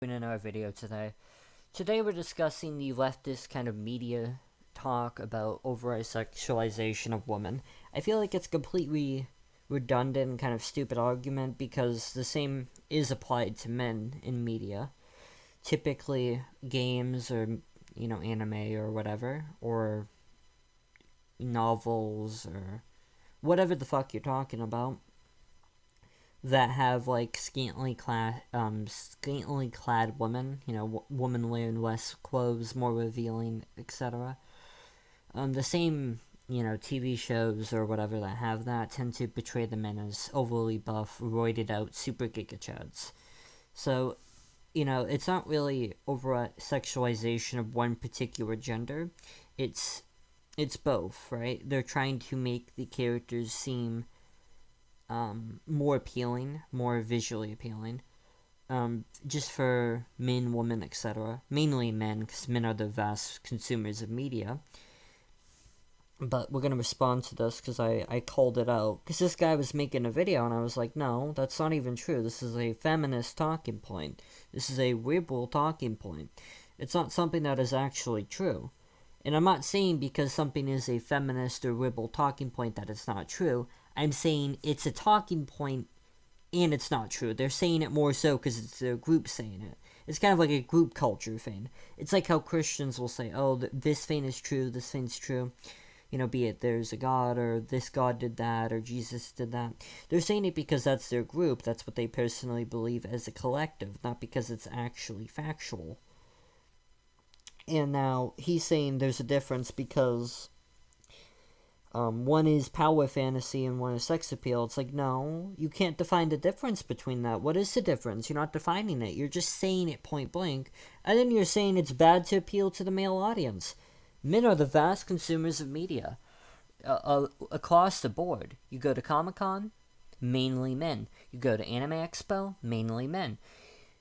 In our video today. Today we're discussing the leftist kind of media talk about over-sexualization of women. I feel like it's completely redundant, kind of stupid argument because the same is applied to men in media. Typically games or anime or whatever, or novels or whatever the fuck you're talking about, that have like scantily clad women, women wearing less clothes, more revealing, etc. The same, TV shows or whatever that have that tend to portray the men as overly buff, roided out, super giga chads. So, it's not really over sexualization of one particular gender. It's it's both, right? They're trying to make the characters seem more appealing, more visually appealing, just for men, women, etc. Mainly men, because men are the vast consumers of media. But we're going to respond to this because I called it out. Because this guy was making a video and I was like, no, that's not even true. This is a feminist talking point. This is a liberal talking point. It's not something that is actually true. And I'm not saying because something is a feminist or liberal talking point that it's not true. I'm saying it's a talking point and it's not true. They're saying it more so because it's their group saying it. It's kind of like a group culture thing. It's like how Christians will say, oh, this thing is true, this thing's true. Be it there's a God, or this God did that, or Jesus did that. They're saying it because that's their group. That's what they personally believe as a collective, not because it's actually factual. And now he's saying there's a difference because one is power fantasy and one is sex appeal. It's like, no, you can't define the difference between that. What is the difference? You're not defining it. You're just saying it point blank. And then you're saying it's bad to appeal to the male audience. Men are the vast consumers of media. Across the board. You go to Comic-Con, mainly men. You go to Anime Expo, mainly men.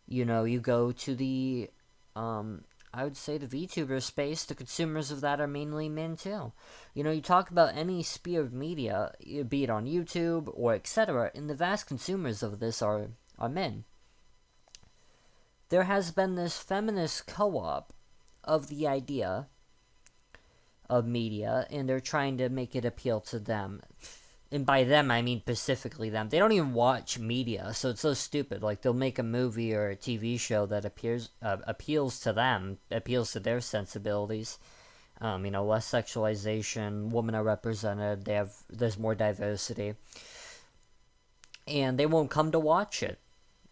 You go to the, I would say the VTuber space, the consumers of that are mainly men too. You talk about any sphere of media, be it on YouTube or etc., and the vast consumers of this are men. There has been this feminist co-op of the idea of media, and they're trying to make it appeal to them. And by them, I mean specifically them. They don't even watch media, so it's so stupid. Like, they'll make a movie or a TV show that appeals to them, appeals to their sensibilities. Less sexualization, women are represented, there's more diversity. And they won't come to watch it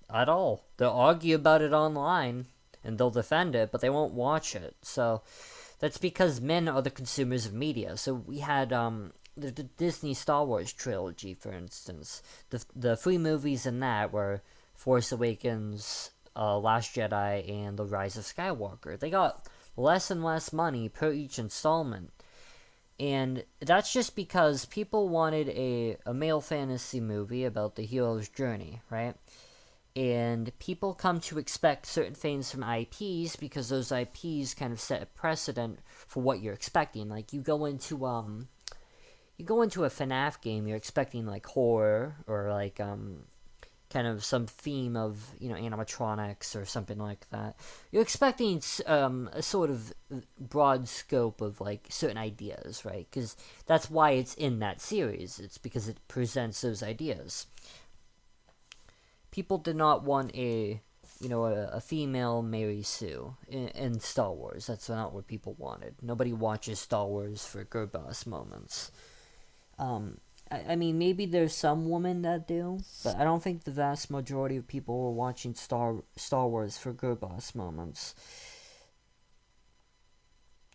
at all. They'll argue about it online, and they'll defend it, but they won't watch it. So that's because men are the consumers of media. So we had the Disney Star Wars trilogy, for instance. The three movies in that were Force Awakens, Last Jedi, and The Rise of Skywalker. They got less and less money per each installment. And that's just because people wanted a male fantasy movie about the hero's journey, right? And people come to expect certain things from IPs because those IPs kind of set a precedent for what you're expecting. Like, you go into a FNAF game, you're expecting like horror or like kind of some theme of animatronics or something like that. You're expecting a sort of broad scope of like certain ideas, right? Because that's why it's in that series. It's because it presents those ideas. People did not want a female Mary Sue in Star Wars. That's not what people wanted. Nobody watches Star Wars for girl boss moments. I mean, maybe there's some women that do, but I don't think the vast majority of people were watching Star Wars for girl boss moments.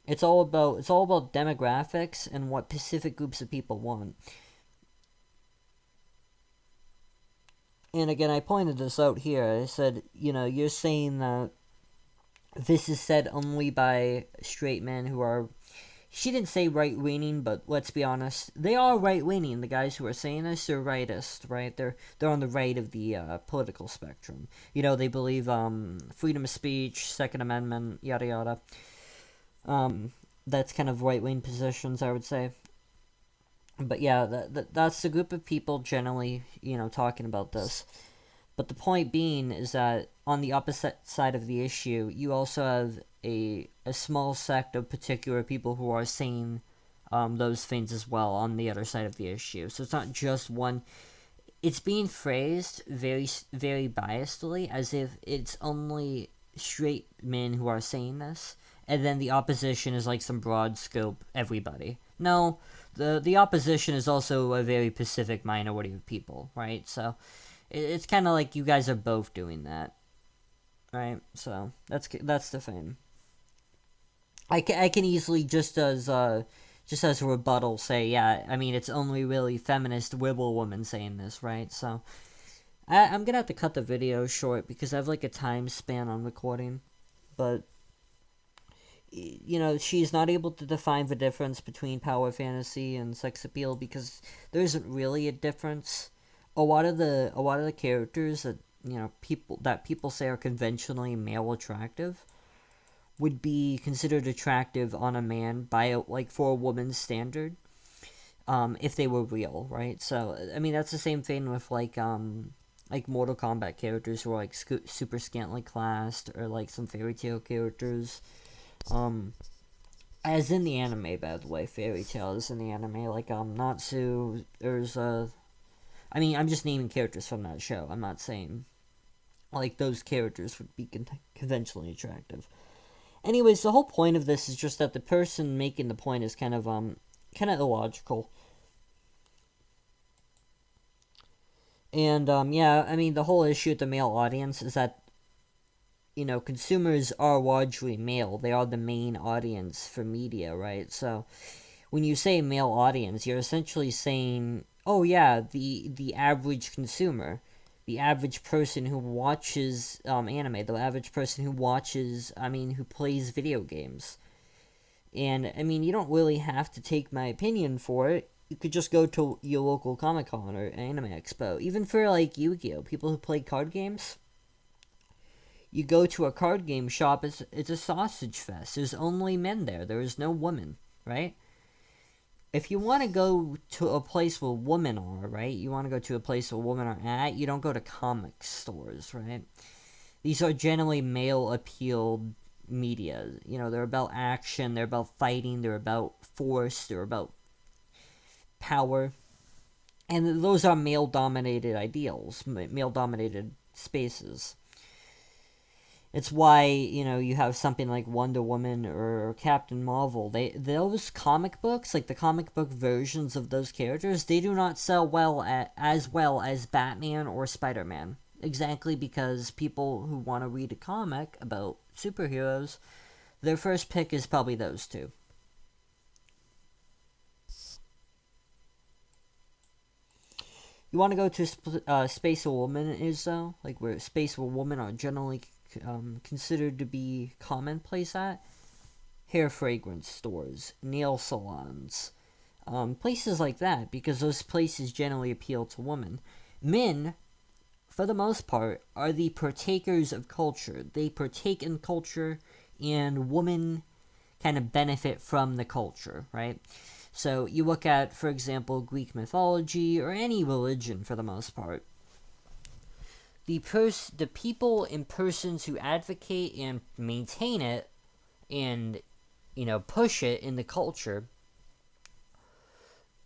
It's all about demographics and what specific groups of people want. And again, I pointed this out here. I said, you're saying that this is said only by straight men who are... She didn't say right-leaning, but let's be honest. They are right-leaning. The guys who are saying this are rightist, right? They're on the right of the political spectrum. They believe freedom of speech, Second Amendment, yada yada. That's kind of right-wing positions, I would say. But yeah, that's the group of people generally, talking about this. But the point being is that on the opposite side of the issue, you also have a small sect of particular people who are saying those things as well on the other side of the issue. So it's not just one. It's being phrased very biasedly, as if it's only straight men who are saying this, and then the opposition is like some broad scope everybody. No, the opposition is also a very specific minority of people, right? So it's kind of like you guys are both doing that, right? So that's the thing. I can easily just as a rebuttal say, yeah, I mean it's only really feminist wibble women saying this, right? So I'm gonna have to cut the video short because I have like a time span on recording, but she's not able to define the difference between power fantasy and sex appeal because there isn't really a difference. A lot of the characters that people say are conventionally male attractive would be considered attractive on a man by like for a woman's standard, if they were real, right? So I mean that's the same thing with like Mortal Kombat characters who are like super scantily classed, or like some fairy tale characters. Um, as in the anime, by the way, fairy tales in the anime, like Natsu. I mean, I'm just naming characters from that show. I'm not saying like those characters would be conventionally attractive. Anyways, the whole point of this is just that the person making the point is kind of illogical. And yeah, I mean the whole issue with the male audience is that consumers are largely male. They are the main audience for media, right? So when you say male audience, you're essentially saying, oh yeah, the average consumer, the average person who watches anime, the average person who watches, who plays video games. And I mean, you don't really have to take my opinion for it. You could just go to your local Comic Con or Anime Expo. Even for like Yu-Gi-Oh, people who play card games, you go to a card game shop, it's a sausage fest. There's only men there. There is no women, right? If you want to go to a place where women are, right? You want to go to a place where women are at, you don't go to comic stores, right? These are generally male appealed media. They're about action, they're about fighting, they're about force, they're about power. And those are male dominated ideals, male dominated spaces. It's why you have something like Wonder Woman or Captain Marvel. Those comic books, like the comic book versions of those characters, they do not sell as well as Batman or Spider Man. Exactly because people who want to read a comic about superheroes, their first pick is probably those two. You want to go to space where woman is though, like where space where women are generally considered to be commonplace at? Hair fragrance stores, nail salons, places like that, because those places generally appeal to women. Men, for the most part, are the partakers of culture. They partake in culture, and women kind of benefit from the culture, right? So you look at, for example, Greek mythology or any religion for the most part. The people and persons who advocate and maintain it and push it in the culture,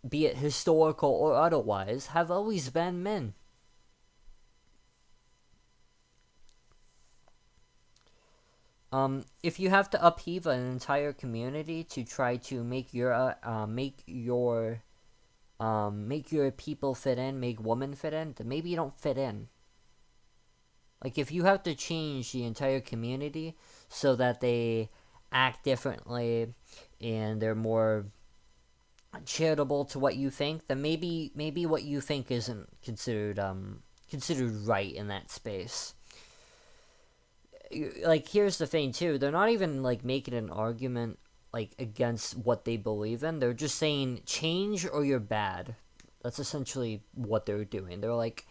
be it historical or otherwise, have always been men. If you have to upheave an entire community to try to make your people fit in, make women fit in, then maybe you don't fit in. Like if you have to change the entire community so that they act differently and they're more charitable to what you think, then maybe what you think isn't considered right in that space. Like here's the thing too, they're not even like making an argument like against what they believe in. They're just saying change or you're bad. That's essentially what they're doing. They're like,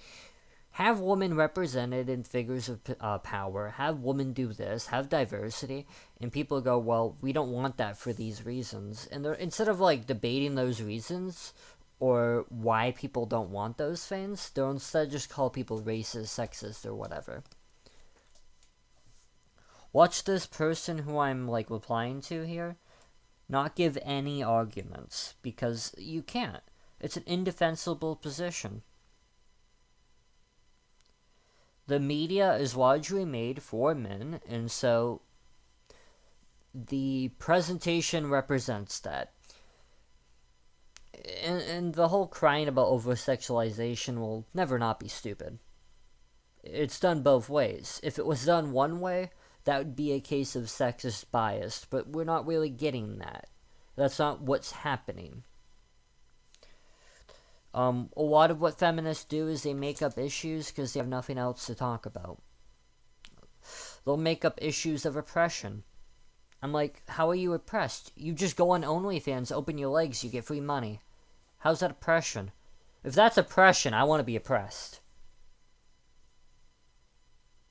have women represented in figures of power, have women do this, have diversity, and people go, well, we don't want that for these reasons. And they're, instead of like debating those reasons or why people don't want those things. They'll instead just call people racist, sexist, or whatever. Watch this person who I'm like replying to here not give any arguments, because you can't. It's an indefensible position. The media is largely made for men, and so the presentation represents that. And the whole crying about oversexualization will never not be stupid. It's done both ways. If it was done one way, that would be a case of sexist bias, but we're not really getting that. That's not what's happening. A lot of what feminists do is they make up issues because they have nothing else to talk about. They'll make up issues of oppression. I'm like, how are you oppressed? You just go on OnlyFans, open your legs, you get free money. How's that oppression? If that's oppression, I want to be oppressed.